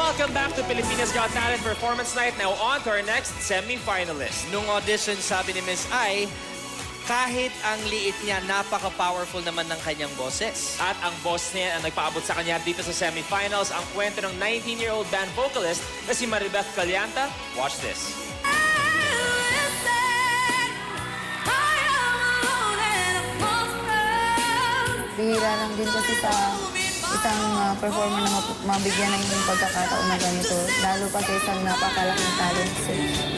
Welcome back to Pilipinas Got Talent Performance Night. Now on to our next semi-finalist. Nung audition, sabi ni Miss Ai, kahit ang liit niya, napaka-powerful naman ng kanyang boses. At ang boss niya ang nagpaabot sa kanya dito sa semi-finals, ang kwento ng 19-year-old band vocalist na si Maribeth Calianta. Watch this. Bihira lang din kasi sa isang performer na mabigyan ng yung pagkakataon na ganito. Lalo pa sa isang napakalaking talent.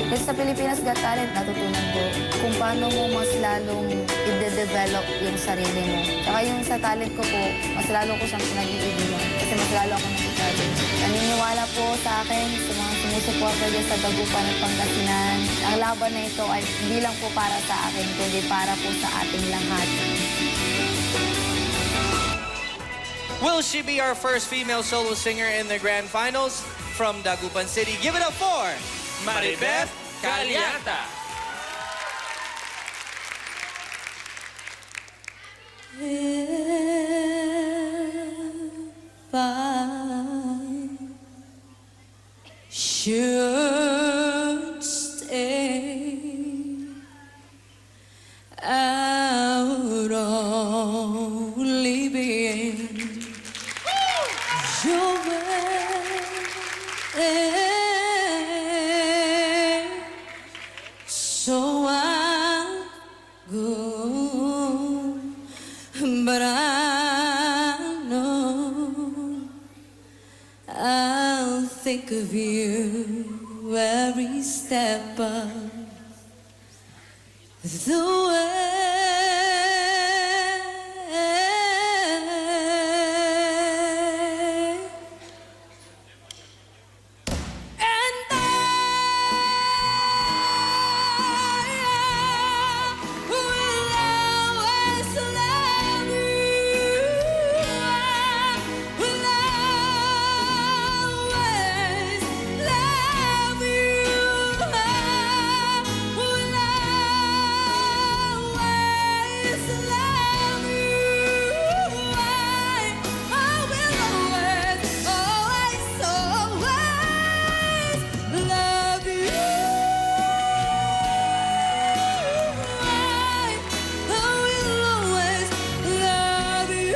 Kasi sa Pilipinas Got Talent, natutunan ko kung paano mo mas lalong i-develop yung sarili mo. Tsaka yung sa talent ko po, mas lalo ko siyang pinag-iibigan. Kasi mas lalo ako nakikali. Naniniwala po sa akin, sa mga sumusuporta dyan sa Dagupan at Pangasinan. Ang laban na ito ay hindi lang po para sa akin, kundi para po sa ating lahat. Will she be our first female solo singer in the grand finals? From Dagupan City, give it up for Maribeth Calianta. If I should stay, I would only be in your way. So I go, but I know I'll think of you every step of the way. And I will always love you. I will always love you. I will always love you. I will always, always, always love you. I will always love you.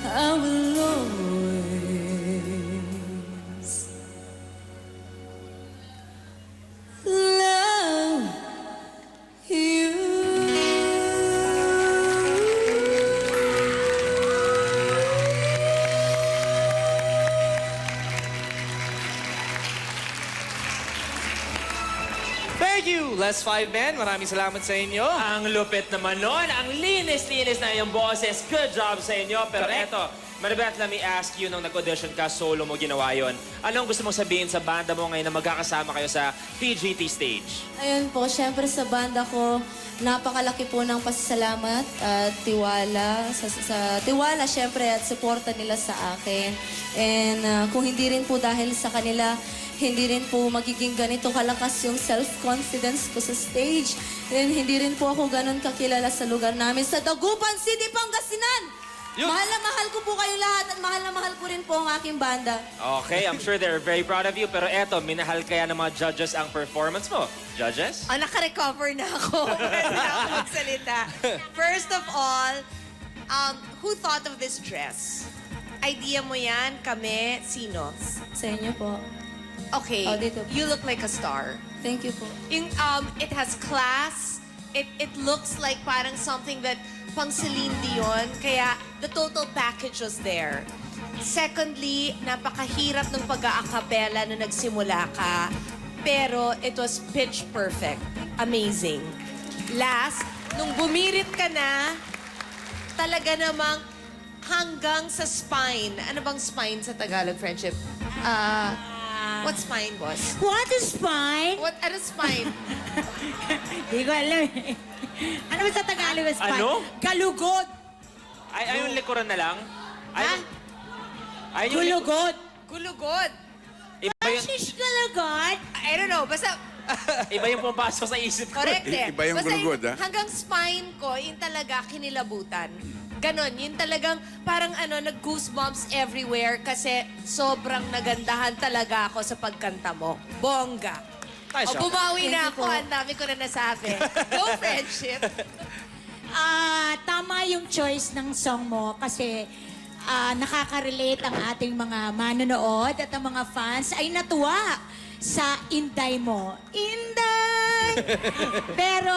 I will always love you. Thank you, Les Five Men. Maraming salamat sa inyo. Ang lupit naman nun. Ang linis-linis na yung boses. Good job sa inyo. Pero Correct. eto, Maribeth, let me ask you, nung nag-audition ka, solo mo ginawa yun. Anong gusto mong sabihin sa banda mo ngayon na magkakasama kayo sa PGT stage? Ayun po, syempre sa banda ko, napakalaki po ng pasasalamat at tiwala. Sa tiwala, syempre, at suporta nila sa akin. And kung hindi rin po dahil sa kanila, hindi rin po magiging ganito kalakas yung self-confidence ko sa stage. And hindi rin po ako ganun kakilala sa lugar namin sa Dagupan City, Pangasinan! Mahal na mahal ko po kayong lahat at mahal na mahal ko rin po ang aking banda. Okay, I'm sure they're very proud of you. Pero eto, minahal kaya ng mga judges ang performance mo. Judges? Naka-recover na ako. Pwede na ako magsalita. First of all, who thought of this dress? Idea mo yan? Kami? Sino? Sa inyo po. Okay, Oh, dito. you look like a star. Thank you po. Yung, it has class. It looks like parang something that pang Celine Dion. Kaya the total package was there. Secondly, napakahirap ng pag-aakapela na nagsimula ka. Pero it was pitch perfect. Amazing. Last, nung bumirit ka na, talaga namang hanggang sa spine. Ano bang spine sa Tagalog, friendship? What's spine, boss? What is fine? Ano spine? Di ko alam eh. Ano ba sa Tagalog is fine? Ano? Galugod. Ay, yung likuran na lang? Ha? Ay, yung Gulugod. Gulugod. Iba yung, Shish galugod. I don't know, basta iba yung pumapasok sa isip ko. correct eh. Iba yung Basta gulugod, ha? hanggang spine ko, yun talaga kinilabutan. Ganon, yun talagang parang nag-goosebumps everywhere kasi sobrang nagandahan talaga ako sa pagkanta mo. Bongga. Nice O, job. bumawi na Thank you ako. po. Ang dami ko na nasabi. Go, friendship. Tama yung choice ng song mo kasi nakaka-relate ang ating mga manonood at ang mga fans ay natuwa sa Inday mo. Inday! Pero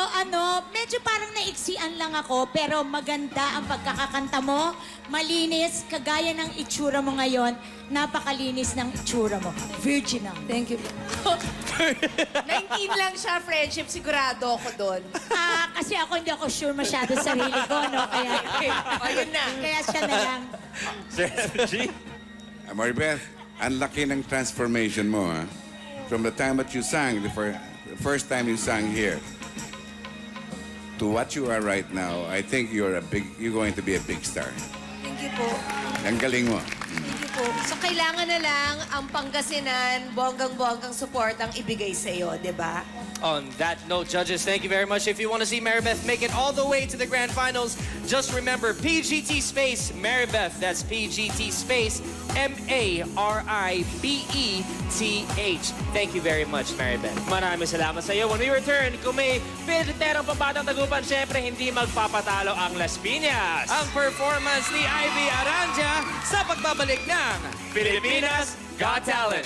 medyo parang naiksian lang ako pero maganda ang pagkakakanta mo. Malinis, kagaya ng itsura mo ngayon. Napakalinis ng itsura mo. Virginal. Thank you. 19 lang siya, friendship. Sigurado ako doon. Kasi ako hindi ako sure masyado sa sarili ko, no? Kaya, Ayun na. kaya siya na lang. Sir FG? Maribeth, ang laki ng transformation mo, ha? From the time that you sang, the first time you sang here, to what you are right now, I think you're going to be a big star. Thank you po. Ang galing mo. Thank you po. So, kailangan na lang ang Pangasinan, bonggang-bonggang support ang ibigay sa'yo, di ba? On that note, judges, thank you very much. If you want to see Maribeth make it all the way to the grand finals, just remember PGT space Maribeth. That's PGT space MARIBETH. Thank you very much, Maribeth. Maraming salamat sa iyo. When we return, kung may piliterong pambatang tagupan, syempre hindi magpapatalo ang Las Piñas. Ang performance ni Ivy Aranja sa pagbabalik ng Pilipinas Got Talent.